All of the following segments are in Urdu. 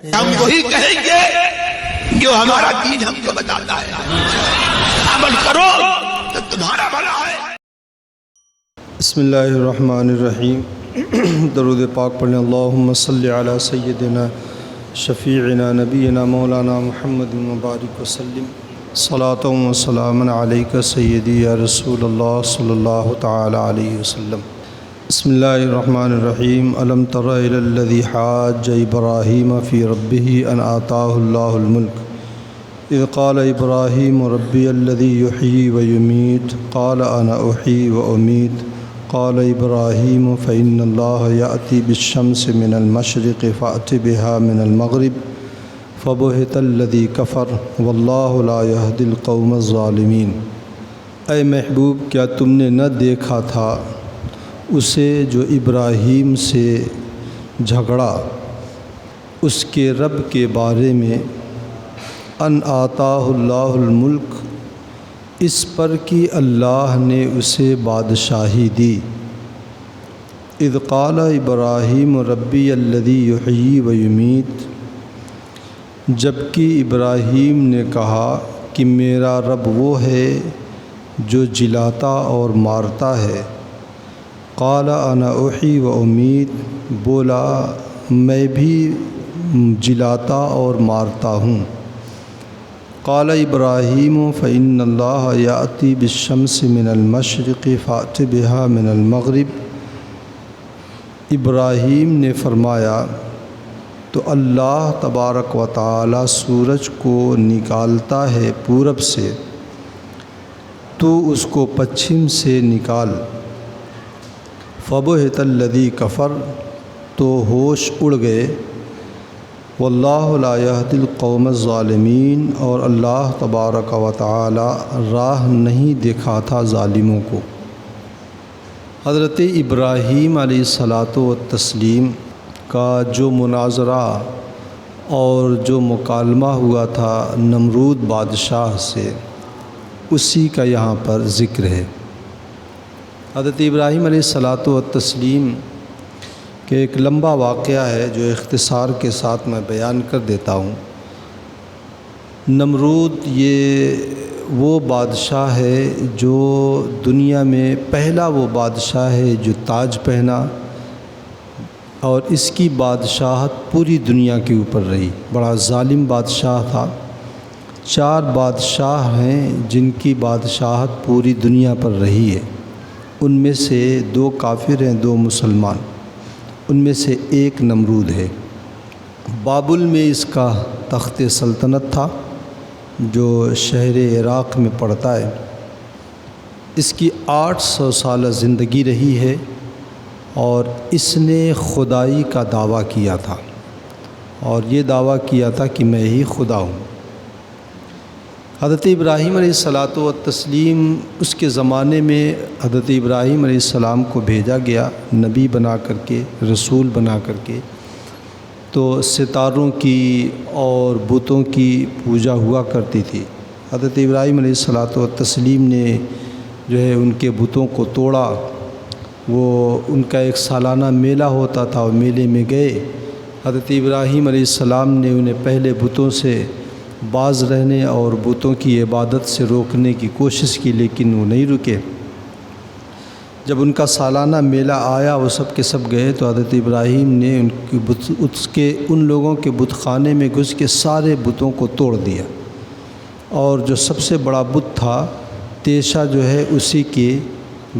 ہم وہی کہیں گے جو ہمارا دین ہم کو بتاتا ہے، عمل کرو تو تمہارا بھلا ہے۔ بسم اللہ الرحمن الرحیم۔ درود پاک پڑھیں۔ اللہم صلی علی سیدنا شفیعنا نبینا مولانا محمد مبارک وسلم، صلاۃ و سلام علیک سیدی یا رسول اللہ صلی اللہ تعالی علیہ وسلم۔ بسم اللہ الرحمن الرحیم۔ الم تر الی الذی حاج ابراہیم فی ربہ ان آتاہ اللہ الملک اذ قال ابراہیم ربی الذی یحیی ویمیت قال انا احیی وامیت قال ابراہیم فإن اللہ یأتی بالشمس من المشرق فأت بها من المغرب فبہت الذی کفر واللہ لا یہدی القوم الظالمین۔ اے محبوب، کیا تم نے نہ دیکھا تھا اسے جو ابراہیم سے جھگڑا اس کے رب کے بارے میں، ان آتاہ اللہ الملک، اس پر کہ اللہ نے اسے بادشاہی دی۔ اذ قال ابراہیم ربی الذی یحیی ویمیت، جبکہ ابراہیم نے کہا کہ میرا رب وہ ہے جو جلاتا اور مارتا ہے۔ قال انا احیی و امیت، بولا میں بھی جلاتا اور مارتا ہوں۔ قال ابراہیم فإن اللہ یأتی بالشمس من المشرق فأت بها من المغرب، ابراہیم نے فرمایا تو اللہ تبارک و تعالی سورج کو نکالتا ہے پورب سے، تو اس کو پچھم سے نکال۔ فبہت الذی کفر، تو ہوش اڑ گئے۔ واللہ لا یہدی القوم الظالمین، اور اللہ تبارک و تعالی راہ نہیں دکھاتا ظالموں کو۔ حضرت ابراہیم علیہ الصلاۃ والتسلیم کا جو مناظرہ اور جو مکالمہ ہوا تھا نمرود بادشاہ سے، اسی کا یہاں پر ذکر ہے۔ حضرت ابراہیم علیہ الصلاۃ والتسلیم کہ ایک لمبا واقعہ ہے جو اختصار کے ساتھ میں بیان کر دیتا ہوں۔ نمرود یہ وہ بادشاہ ہے جو دنیا میں پہلا وہ بادشاہ ہے جو تاج پہنا، اور اس کی بادشاہت پوری دنیا کے اوپر رہی۔ بڑا ظالم بادشاہ تھا۔ 4 بادشاہ ہیں جن کی بادشاہت پوری دنیا پر رہی ہے، ان میں سے 2 کافر ہیں، 2 مسلمان، ان میں سے ایک نمرود ہے۔ بابل میں اس کا تخت سلطنت تھا جو شہر عراق میں پڑتا ہے۔ اس کی 800 سالہ زندگی رہی ہے، اور اس نے خدائی کا دعویٰ کیا تھا، اور یہ دعویٰ کیا تھا کہ میں ہی خدا ہوں۔ حضرت ابراہیم علیہ الصلاۃ والتسلیم، اس کے زمانے میں حضرت ابراہیم علیہ السلام کو بھیجا گیا نبی بنا کر کے، رسول بنا کر کے، تو ستاروں کی اور بتوں کی پوجا ہوا کرتی تھی۔ حضرت ابراہیم علیہ الصلاۃ والتسلیم نے جو ہے ان کے بتوں کو توڑا۔ وہ ان کا ایک سالانہ میلہ ہوتا تھا، وہ میلے میں گئے۔ حضرت ابراہیم علیہ السلام نے انہیں پہلے بتوں سے باز رہنے اور بتوں کی عبادت سے روکنے کی کوشش کی، لیکن وہ نہیں رکے۔ جب ان کا سالانہ میلہ آیا، وہ سب کے سب گئے، تو حضرت ابراہیم نے ان لوگوں کے بت خانے میں گھس کے سارے بتوں کو توڑ دیا، اور جو سب سے بڑا بت تھا تیشہ جو ہے اسی کے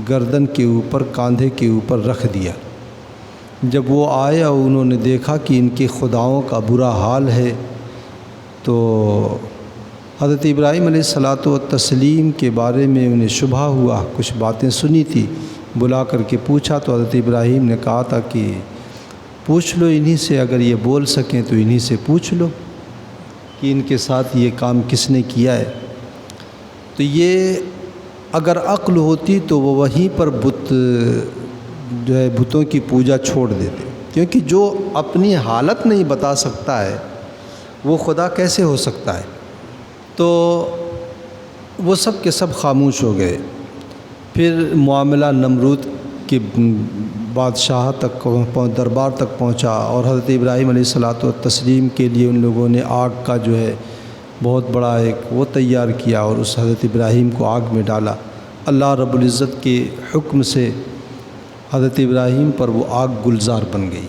گردن کے اوپر، کاندھے کے اوپر رکھ دیا۔ جب وہ آئے اور انہوں نے دیکھا کہ ان کے خداؤں کا برا حال ہے، تو حضرت ابراہیم علیہ الصلاۃ والتسلیم کے بارے میں انہیں شبہ ہوا، کچھ باتیں سنی تھی، بلا کر کے پوچھا، تو حضرت ابراہیم نے کہا تھا کہ پوچھ لو انہی سے، اگر یہ بول سکیں تو انہی سے پوچھ لو کہ ان کے ساتھ یہ کام کس نے کیا ہے۔ تو یہ اگر عقل ہوتی تو وہ وہیں پر بت جو ہے بتوں کی پوجا چھوڑ دیتے، کیونکہ جو اپنی حالت نہیں بتا سکتا ہے وہ خدا کیسے ہو سکتا ہے۔ تو وہ سب کے سب خاموش ہو گئے۔ پھر معاملہ نمرود کے بادشاہ تک دربار تک پہنچا اور حضرت ابراہیم علیہ الصلوۃ والتسلیم کے لیے ان لوگوں نے آگ کا جو ہے بہت بڑا ایک وہ تیار کیا اور اس حضرت ابراہیم کو آگ میں ڈالا۔ اللہ رب العزت کے حکم سے حضرت ابراہیم پر وہ آگ گلزار بن گئی۔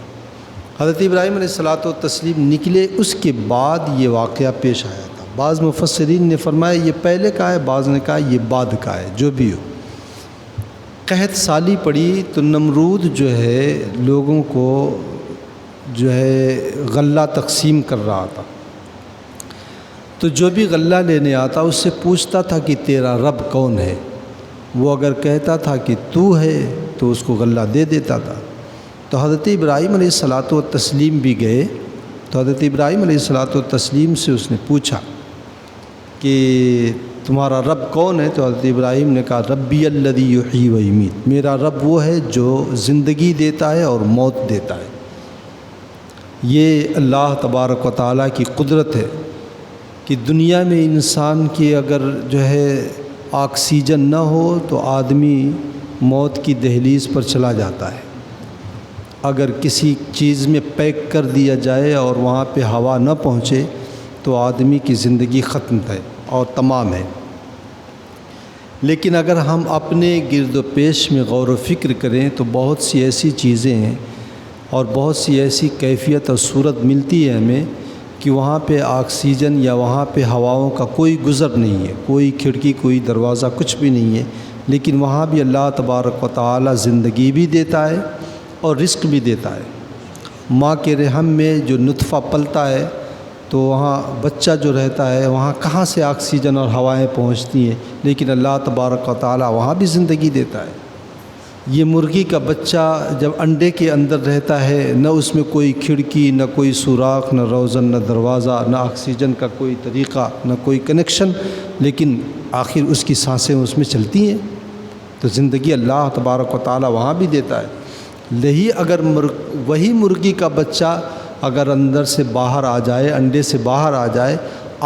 حضرت ابراہیم علیہ الصلوۃ والتسلیم نکلے، اس کے بعد یہ واقعہ پیش آیا تھا۔ بعض مفسرین نے فرمایا یہ پہلے کا ہے، بعض نے کہا یہ بعد کا ہے، جو بھی ہو۔ قحط سالی پڑی تو نمرود جو ہے لوگوں کو جو ہے غلہ تقسیم کر رہا تھا، تو جو بھی غلہ لینے آتا اس سے پوچھتا تھا کہ تیرا رب کون ہے۔ وہ اگر کہتا تھا کہ تو ہے تو اس کو غلہ دے دیتا تھا۔ تو حضرت ابراہیم علیہ الصلوۃ والتسلیم بھی گئے، تو حضرت ابراہیم علیہ الصلوۃ والتسلیم سے اس نے پوچھا کہ تمہارا رب کون ہے؟ تو حضرت ابراہیم نے کہا ربی الذی یحیی و یمیت، میرا رب وہ ہے جو زندگی دیتا ہے اور موت دیتا ہے۔ یہ اللہ تبارک و تعالیٰ کی قدرت ہے کہ دنیا میں انسان کی اگر جو ہے آکسیجن نہ ہو تو آدمی موت کی دہلیز پر چلا جاتا ہے۔ اگر کسی چیز میں پیک کر دیا جائے اور وہاں پہ ہوا نہ پہنچے تو آدمی کی زندگی ختم ہے اور تمام ہے۔ لیکن اگر ہم اپنے گرد و پیش میں غور و فکر کریں تو بہت سی ایسی چیزیں ہیں اور بہت سی ایسی کیفیت اور صورت ملتی ہے ہمیں کہ وہاں پہ آکسیجن یا وہاں پہ ہواؤں کا کوئی گزر نہیں ہے، کوئی کھڑکی کوئی دروازہ کچھ بھی نہیں ہے، لیکن وہاں بھی اللہ تبارک و تعالی زندگی بھی دیتا ہے اور رزق بھی دیتا ہے۔ ماں کے رحم میں جو نطفہ پلتا ہے تو وہاں بچہ جو رہتا ہے وہاں کہاں سے آکسیجن اور ہوائیں پہنچتی ہیں، لیکن اللہ تبارک و تعالی وہاں بھی زندگی دیتا ہے۔ یہ مرغی کا بچہ جب انڈے کے اندر رہتا ہے، نہ اس میں کوئی کھڑکی، نہ کوئی سوراخ، نہ روزن، نہ دروازہ، نہ آکسیجن کا کوئی طریقہ، نہ کوئی کنیکشن، لیکن آخر اس کی سانسیں اس میں چلتی ہیں، تو زندگی اللہ تبارک و تعالی وہاں بھی دیتا ہے۔ اگر وہی مرغی کا بچہ اگر اندر سے باہر آ جائے، انڈے سے باہر آ جائے،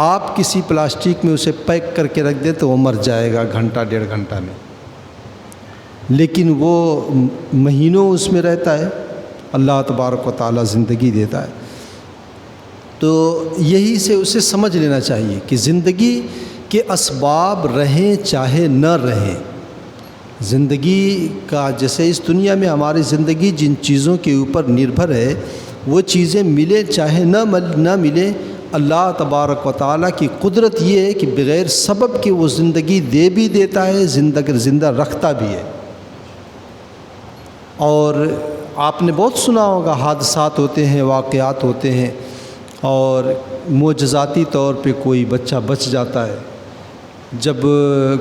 آپ کسی پلاسٹک میں اسے پیک کر کے رکھ دیں تو وہ مر جائے گا گھنٹہ ڈیڑھ گھنٹہ میں، لیکن وہ مہینوں اس میں رہتا ہے، اللہ تبارک و تعالی زندگی دیتا ہے۔ تو یہی سے اسے سمجھ لینا چاہیے کہ زندگی کے اسباب رہیں چاہے نہ رہیں، زندگی کا جیسے اس دنیا میں ہماری زندگی جن چیزوں کے اوپر نربھر ہے وہ چیزیں ملے چاہے نہ ملے، اللہ تبارک و تعالیٰ کی قدرت یہ ہے کہ بغیر سبب کے وہ زندگی دے بھی دیتا ہے، زندہ رکھتا بھی ہے۔ اور آپ نے بہت سنا ہوگا، حادثات ہوتے ہیں، واقعات ہوتے ہیں، اور معجزاتی طور پہ کوئی بچہ بچ جاتا ہے۔ جب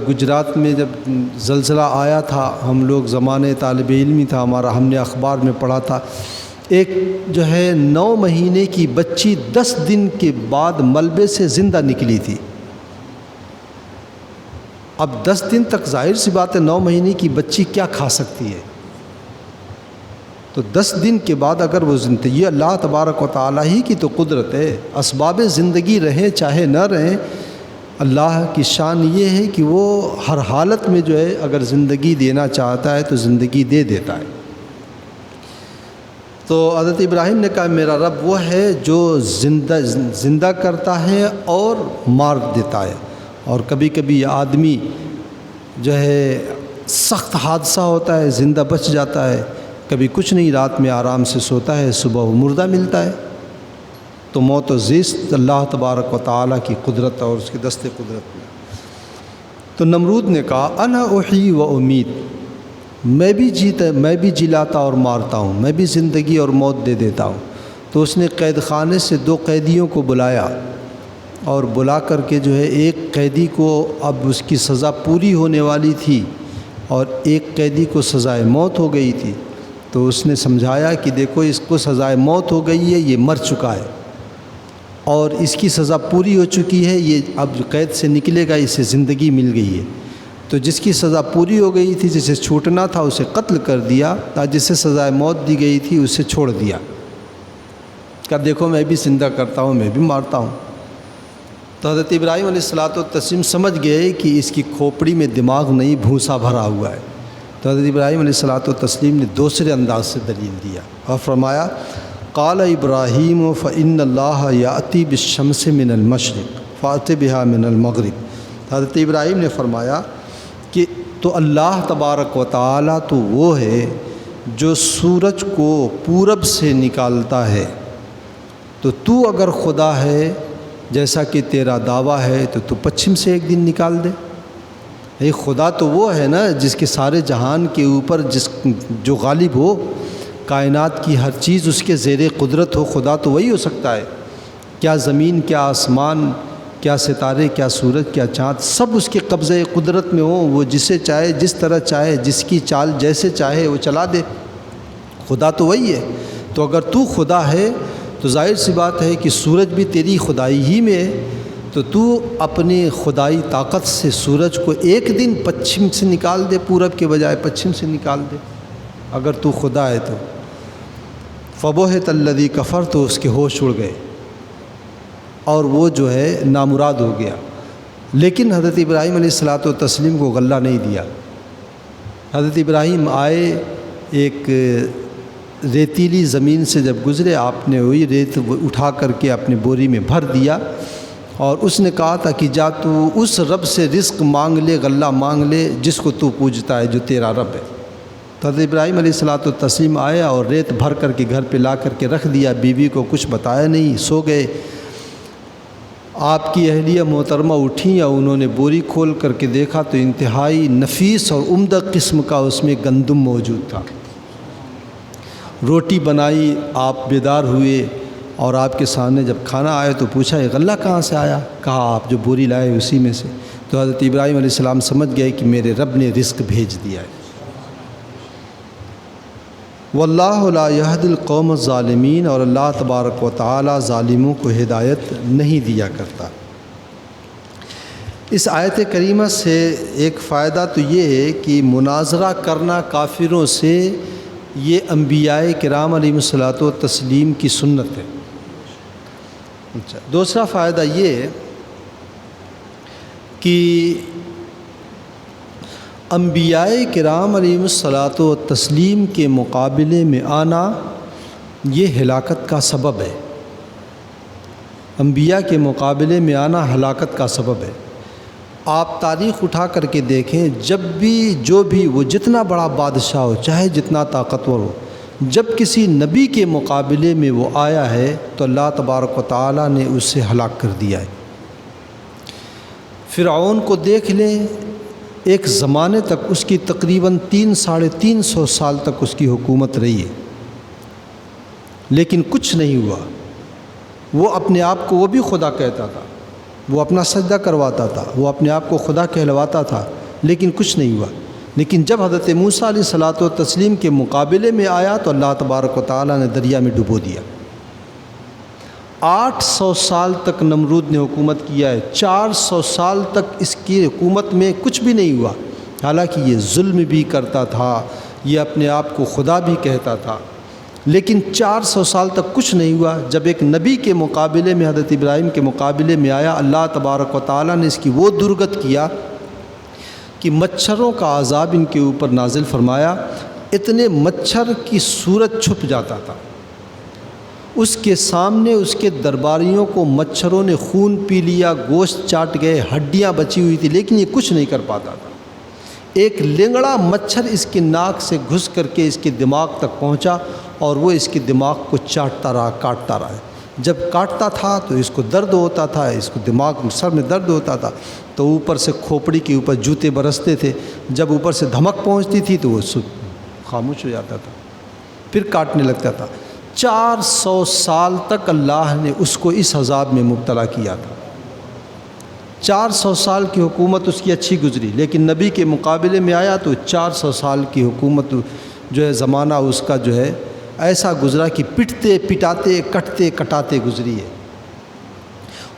گجرات میں جب زلزلہ آیا تھا، ہم لوگ زمانے طالب علمی تھا ہمارا، ہم نے اخبار میں پڑھا تھا ایک جو ہے 9 مہینے کی بچی 10 دن کے بعد ملبے سے زندہ نکلی تھی۔ اب 10 دن تک ظاہر سی بات ہے 9 مہینے کی بچی کیا کھا سکتی ہے، تو 10 دن کے بعد اگر وہ زندگی، یہ اللہ تبارک و تعالیٰ ہی کی تو قدرت ہے۔ اسباب زندگی رہیں چاہے نہ رہیں، اللہ کی شان یہ ہے کہ وہ ہر حالت میں جو ہے اگر زندگی دینا چاہتا ہے تو زندگی دے دیتا ہے۔ تو حضرت ابراہیم نے کہا میرا رب وہ ہے جو زندہ کرتا ہے اور مار دیتا ہے، اور کبھی کبھی آدمی جو ہے سخت حادثہ ہوتا ہے زندہ بچ جاتا ہے، کبھی کچھ نہیں، رات میں آرام سے سوتا ہے، صبح وہ مردہ ملتا ہے۔ تو موت و زیست اللہ تبارک و تعالیٰ کی قدرت اور اس کے دست قدرت میں۔ تو نمرود نے کہا انا احیی و امید، میں بھی جلاتا اور مارتا ہوں، میں بھی زندگی اور موت دے دیتا ہوں۔ تو اس نے قید خانے سے 2 قیدیوں کو بلایا اور بلا کر کے جو ہے ایک قیدی کو اب اس کی سزا پوری ہونے والی تھی اور ایک قیدی کو سزائے موت ہو گئی تھی، تو اس نے سمجھایا کہ دیکھو اس کو سزائے موت ہو گئی ہے، یہ مر چکا ہے اور اس کی سزا پوری ہو چکی ہے، یہ اب قید سے نکلے گا، اسے زندگی مل گئی ہے۔ تو جس کی سزا پوری ہو گئی تھی، جسے چھوٹنا تھا اسے قتل کر دیا، جسے سزائے موت دی گئی تھی اسے چھوڑ دیا، کہ دیکھو میں بھی زندہ کرتا ہوں، میں بھی مارتا ہوں۔ تو حضرت ابراہیم علیہ الصلوۃ والتسلیم سمجھ گئے کہ اس کی کھوپڑی میں دماغ نہیں، بھوسا بھرا ہوا ہے، تو حضرت ابراہیم علیہ الصلوۃ والتسلیم نے دوسرے انداز سے دلیل دیا اور فرمایا قال ابراہیم فإن اللہ یأتی بالشمس من المشرق فأت بها من المغرب۔ حضرت ابراہیم نے فرمایا کہ تو اللہ تبارک و تعالیٰ تو وہ ہے جو سورج کو پورب سے نکالتا ہے، تو اگر خدا ہے جیسا کہ تیرا دعویٰ ہے تو پچھم سے ایک دن نکال دے۔ خدا تو وہ ہے نا جس کے سارے جہان کے اوپر جو غالب ہو، کائنات کی ہر چیز اس کے زیر قدرت ہو، خدا تو وہی ہو سکتا ہے۔ کیا زمین، کیا آسمان، کیا ستارے، کیا سورج، کیا چاند، سب اس کے قبضہ قدرت میں ہوں، وہ جسے چاہے جس طرح چاہے، جس کی چال جیسے چاہے وہ چلا دے۔ خدا تو وہی ہے۔ تو اگر تو خدا ہے تو ظاہر سی بات ہے کہ سورج بھی تیری خدائی ہی میں ہے، تو اپنے خدائی طاقت سے سورج کو ایک دن پچھم سے نکال دے، پورب کے بجائے پچھم سے نکال دے اگر تو خدا ہے تو۔ فبہت الذی کفر، تو اس کے ہوش اڑ گئے اور وہ جو ہے نامراد ہو گیا۔ لیکن حضرت ابراہیم علیہ الصلوۃ والتسلیم کو غلہ نہیں دیا۔ حضرت ابراہیم آئے، ایک ریتیلی زمین سے جب گزرے، آپ نے وہی ریت اٹھا کر کے اپنے بوری میں بھر دیا، اور اس نے کہا تھا کہ جا تو اس رب سے رزق مانگ لے، غلہ مانگ لے جس کو تو پوجتا ہے، جو تیرا رب ہے۔ تو حضرت ابراہیم علیہ الصلوۃ والتسلیم آیا اور ریت بھر کر کے گھر پہ لا کر کے رکھ دیا، بیوی کو کچھ بتایا نہیں، سو گئے۔ آپ کی اہلیہ محترمہ اٹھیں اور انہوں نے بوری کھول کر کے دیکھا تو انتہائی نفیس اور عمدہ قسم کا اس میں گندم موجود تھا۔ روٹی بنائی، آپ بیدار ہوئے اور آپ کے سامنے جب کھانا آیا تو پوچھا یہ غلہ کہاں سے آیا؟ کہا آپ جو بوری لائے اسی میں سے۔ تو حضرت ابراہیم علیہ السلام سمجھ گئے کہ میرے رب نے رزق بھیج دیا ہے۔ واللہ لا یہدی القوم الظالمین، اور اللہ تبارک و تعالی ظالموں کو ہدایت نہیں دیا کرتا۔ اس آیت کریمہ سے ایک فائدہ تو یہ ہے کہ مناظرہ کرنا کافروں سے یہ انبیاء کرام علیہم الصلوۃ والتسلیم کی سنت ہے۔ اچھا، دوسرا فائدہ یہ ہے کہ انبیاء کرام علیہم الصلوۃ والتسلیم کے مقابلے میں آنا یہ ہلاکت کا سبب ہے۔ انبیاء کے مقابلے میں آنا ہلاکت کا سبب ہے۔ آپ تاریخ اٹھا کر کے دیکھیں، جب بھی جو بھی وہ جتنا بڑا بادشاہ ہو، چاہے جتنا طاقتور ہو، جب کسی نبی کے مقابلے میں وہ آیا ہے تو اللہ تبارک و تعالیٰ نے اسے ہلاک کر دیا ہے۔ فرعون کو دیکھ لیں، ایک زمانے تک اس کی تقریباً 300-350 سال تک اس کی حکومت رہی ہے، لیکن کچھ نہیں ہوا۔ وہ اپنے آپ کو وہ بھی خدا کہتا تھا، وہ اپنا سجدہ کرواتا تھا، وہ اپنے آپ کو خدا کہلواتا تھا، لیکن کچھ نہیں ہوا۔ لیکن جب حضرت موسیٰ علیہ الصلوۃ والتسلیم کے مقابلے میں آیا تو اللہ تبارک و تعالیٰ نے دریا میں ڈبو دیا۔ 800 سال تک نمرود نے حکومت کیا ہے، 400 سال تک اس کی حکومت میں کچھ بھی نہیں ہوا، حالانکہ یہ ظلم بھی کرتا تھا، یہ اپنے آپ کو خدا بھی کہتا تھا، لیکن 400 سال تک کچھ نہیں ہوا۔ جب ایک نبی کے مقابلے میں، حضرت ابراہیم کے مقابلے میں آیا، اللہ تبارک و تعالیٰ نے اس کی وہ درگت کیا کہ مچھروں کا عذاب ان کے اوپر نازل فرمایا۔ اتنے مچھر کی صورت چھپ جاتا تھا، اس کے سامنے اس کے درباریوں کو مچھروں نے خون پی لیا، گوشت چاٹ گئے، ہڈیاں بچی ہوئی تھی، لیکن یہ کچھ نہیں کر پاتا تھا۔ ایک لنگڑا مچھر اس کے ناک سے گھس کر کے اس کے دماغ تک پہنچا اور وہ اس کے دماغ کو چاٹتا رہا، کاٹتا رہا۔ جب کاٹتا تھا تو اس کو درد ہوتا تھا، اس کو دماغ سر میں درد ہوتا تھا، تو اوپر سے کھوپڑی کے اوپر جوتے برستے تھے، جب اوپر سے دھمک پہنچتی تھی تو وہ خاموش ہو جاتا تھا، پھر کاٹنے لگتا تھا۔ 400 سال تک اللہ نے اس کو اس عذاب میں مبتلا کیا تھا۔ 400 سال کی حکومت اس کی اچھی گزری، لیکن نبی کے مقابلے میں آیا تو 400 سال کی حکومت جو ہے زمانہ اس کا جو ہے ایسا گزرا کہ پٹتے پٹاتے کٹتے کٹاتے گزری ہے۔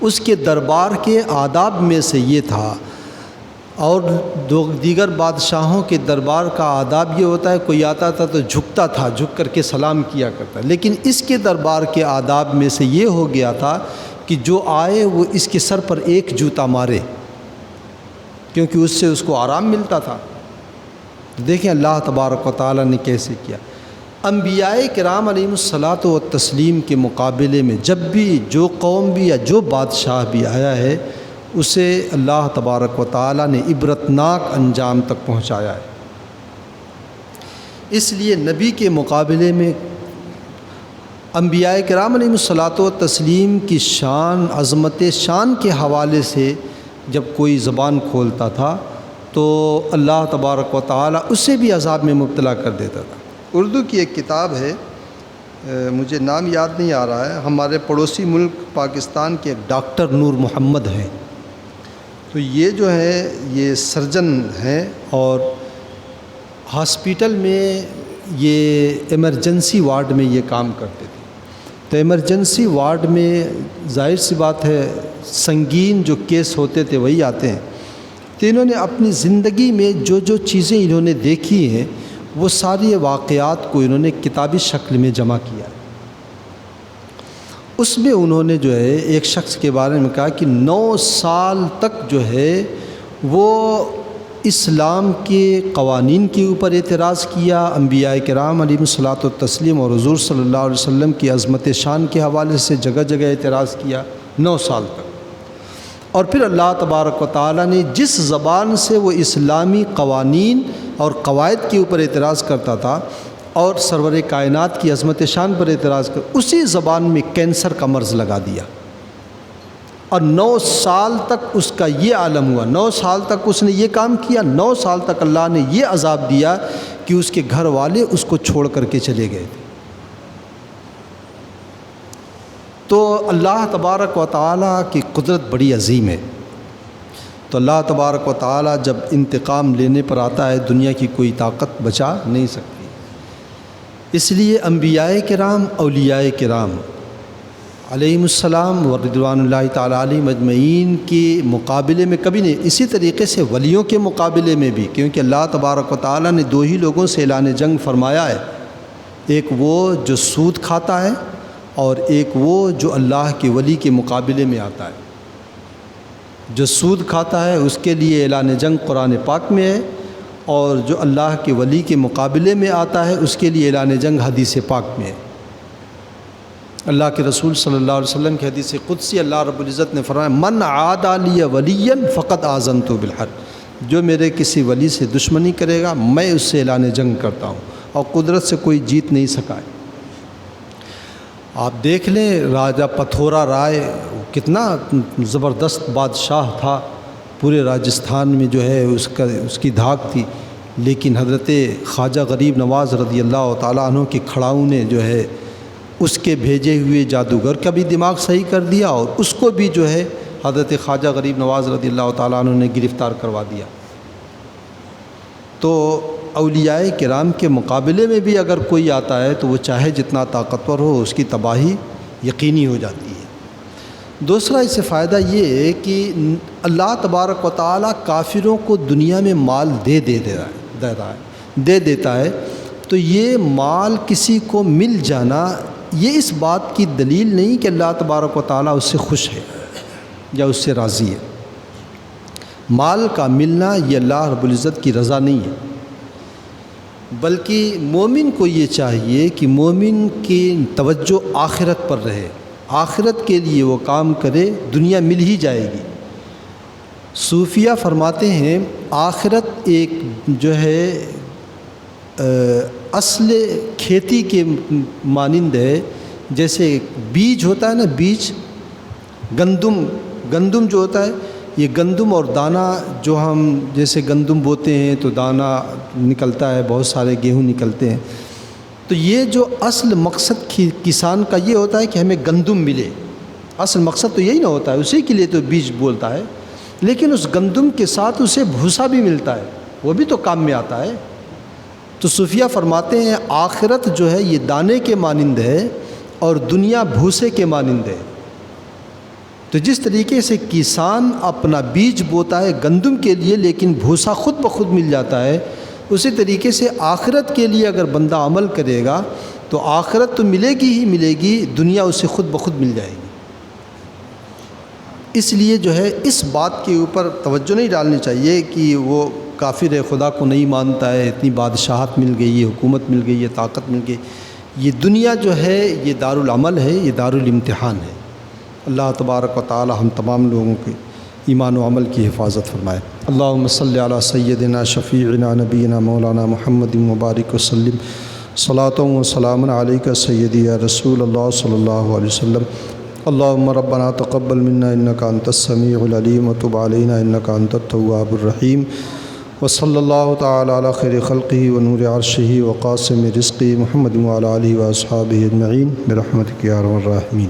اس کے دربار کے آداب میں سے یہ تھا، اور دیگر بادشاہوں کے دربار کا آداب یہ ہوتا ہے، کوئی آتا تھا تو جھکتا تھا، جھک کر کے سلام کیا کرتا، لیکن اس کے دربار کے آداب میں سے یہ ہو گیا تھا کہ جو آئے وہ اس کے سر پر ایک جوتا مارے، کیونکہ اس سے اس کو آرام ملتا تھا۔ دیکھیں اللہ تبارک و تعالیٰ نے کیسے کیا۔ انبیاء کرام علیہم الصلاۃ والتسلیم کے مقابلے میں جب بھی جو قوم بھی یا جو بادشاہ بھی آیا ہے اسے اللہ تبارک و تعالیٰ نے عبرتناک انجام تک پہنچایا ہے۔ اس لیے نبی کے مقابلے میں انبیاء کرام علیہم الصلاۃ والتسلیم کی شان، عظمت شان کے حوالے سے جب کوئی زبان کھولتا تھا تو اللہ تبارک و تعالیٰ اسے بھی عذاب میں مبتلا کر دیتا تھا۔ اردو کی ایک کتاب ہے، مجھے نام یاد نہیں آ رہا ہے، ہمارے پڑوسی ملک پاکستان کے ایک ڈاکٹر نور محمد ہیں، تو یہ جو ہے یہ سرجن ہیں اور ہاسپیٹل میں یہ ایمرجنسی وارڈ میں یہ کام کرتے تھے۔ تو ایمرجنسی وارڈ میں ظاہر سی بات ہے سنگین جو کیس ہوتے تھے وہی آتے ہیں، تو انہوں نے اپنی زندگی میں جو جو چیزیں انہوں نے دیکھی ہیں وہ ساری واقعات کو انہوں نے کتابی شکل میں جمع کیا ہے۔ اس میں انہوں نے جو ہے ایک شخص کے بارے میں کہا کہ 9 سال تک جو ہے وہ اسلام کے قوانین کے اوپر اعتراض کیا، انبیاء کرام علیہم الصلاۃ والتسلیم اور حضور صلی اللہ علیہ وسلم کی عظمت شان کے حوالے سے جگہ جگہ اعتراض کیا 9 سال تک۔ اور پھر اللہ تبارک و تعالیٰ نے جس زبان سے وہ اسلامی قوانین اور قواعد کے اوپر اعتراض کرتا تھا اور سرور کائنات کی عظمت شان پر اعتراض اسی زبان میں کینسر کا مرض لگا دیا، اور 9 سال تک اس کا یہ عالم ہوا، 9 سال تک اس نے یہ کام کیا، 9 سال تک اللہ نے یہ عذاب دیا کہ اس کے گھر والے اس کو چھوڑ کر کے چلے گئے تھے۔ تو اللہ تبارک و تعالیٰ کی قدرت بڑی عظیم ہے۔ تو اللہ تبارک و تعالیٰ جب انتقام لینے پر آتا ہے دنیا کی کوئی طاقت بچا نہیں سکتی۔ اس لیے انبیاء کرام، اولیاء کرام علیہم السلام و رضوان اللہ تعالیٰ علیہم اجمعین کے مقابلے میں کبھی نہیں، اسی طریقے سے ولیوں کے مقابلے میں بھی، کیونکہ اللہ تبارک و تعالیٰ نے 2 ہی لوگوں سے اعلان جنگ فرمایا ہے، ایک وہ جو سود کھاتا ہے اور ایک وہ جو اللہ کے ولی کے مقابلے میں آتا ہے۔ جو سود کھاتا ہے اس کے لیے اعلان جنگ قرآن پاک میں ہے، اور جو اللہ کے ولی کے مقابلے میں آتا ہے اس کے لیے اعلان جنگ حدیث پاک میں ہے۔ اللہ کے رسول صلی اللہ علیہ وسلم کی حدیث قدسی اللہ رب العزت نے فرمایا من عادى لي وليا فقد آذنت بالحرب، جو میرے کسی ولی سے دشمنی کرے گا میں اس سے اعلان جنگ کرتا ہوں، اور قدرت سے کوئی جیت نہیں سکا ہے۔ آپ دیکھ لیں راجہ پتھورا رائے کتنا زبردست بادشاہ تھا، پورے راجستھان میں جو ہے اس کی دھاک تھی، لیکن حضرت خواجہ غریب نواز رضی اللہ تعالیٰ عنہ کے کھڑاؤں نے جو ہے اس کے بھیجے ہوئے جادوگر کا بھی دماغ صحیح کر دیا، اور اس کو بھی جو ہے حضرت خواجہ غریب نواز رضی اللہ تعالیٰ عنہ نے گرفتار کروا دیا۔ تو اولیاء کرام کے مقابلے میں بھی اگر کوئی آتا ہے تو وہ چاہے جتنا طاقتور ہو اس کی تباہی یقینی ہو جاتی ہے۔ دوسرا اس سے فائدہ یہ ہے کہ اللہ تبارک و تعالیٰ کافروں کو دنیا میں مال دے دیتا ہے، تو یہ مال کسی کو مل جانا یہ اس بات کی دلیل نہیں کہ اللہ تبارک و تعالیٰ اس سے خوش ہے یا اس سے راضی ہے۔ مال کا ملنا یہ اللہ رب العزت کی رضا نہیں ہے، بلکہ مومن کو یہ چاہیے کہ مومن کی توجہ آخرت پر رہے، آخرت کے لیے وہ کام کرے، دنیا مل ہی جائے گی۔ صوفیہ فرماتے ہیں آخرت ایک جو ہے اصل کھیتی کے مانند ہے، جیسے بیج ہوتا ہے نا، بیج گندم جو ہوتا ہے، یہ گندم اور دانہ جو ہم جیسے گندم بوتے ہیں تو دانہ نکلتا ہے، بہت سارے گیہوں نکلتے ہیں، تو یہ جو اصل مقصد کسان کا یہ ہوتا ہے کہ ہمیں گندم ملے، اصل مقصد تو یہی نہ ہوتا ہے، اسی کے لیے تو بیج بولتا ہے، لیکن اس گندم کے ساتھ اسے بھوسا بھی ملتا ہے، وہ بھی تو کام میں آتا ہے۔ تو صوفیہ فرماتے ہیں آخرت جو ہے یہ دانے کے مانند ہے اور دنیا بھوسے کے مانند ہے۔ تو جس طریقے سے کسان اپنا بیج بوتا ہے گندم کے لیے لیکن بھوسا خود بخود مل جاتا ہے، اسی طریقے سے آخرت کے لیے اگر بندہ عمل کرے گا تو آخرت تو ملے گی ہی ملے گی، دنیا اسے خود بخود مل جائے گی۔ اس لیے جو ہے اس بات کے اوپر توجہ نہیں ڈالنی چاہیے کہ وہ کافر ہے، خدا کو نہیں مانتا ہے، اتنی بادشاہت مل گئی ہے، حکومت مل گئی ہے، طاقت مل گئی، یہ دنیا جو ہے یہ دارالعمل ہے، یہ دارالامتحان ہے۔ اللہ تبارک و تعالی ہم تمام لوگوں کے ایمان و عمل کی حفاظت فرمائے۔ اللہم صلی علی سیدنا شفیعنا نبینا مولانا محمد مبارک وسلم، صلاۃ و سلام علیک سیدی یا رسول اللہ صلی اللہ علیہ وسلم۔ اللہم ربنا تقبل منا انک انت السمیع العلیم وتب علینا انک انت التواب الرحیم، وصلی اللہ تعالی علی خیر خلقہ ونور عرشہ وقاسم رزقہ محمد وعلی آلہ واصحابہ اجمعین برحمتک یا ارحم الراحمین۔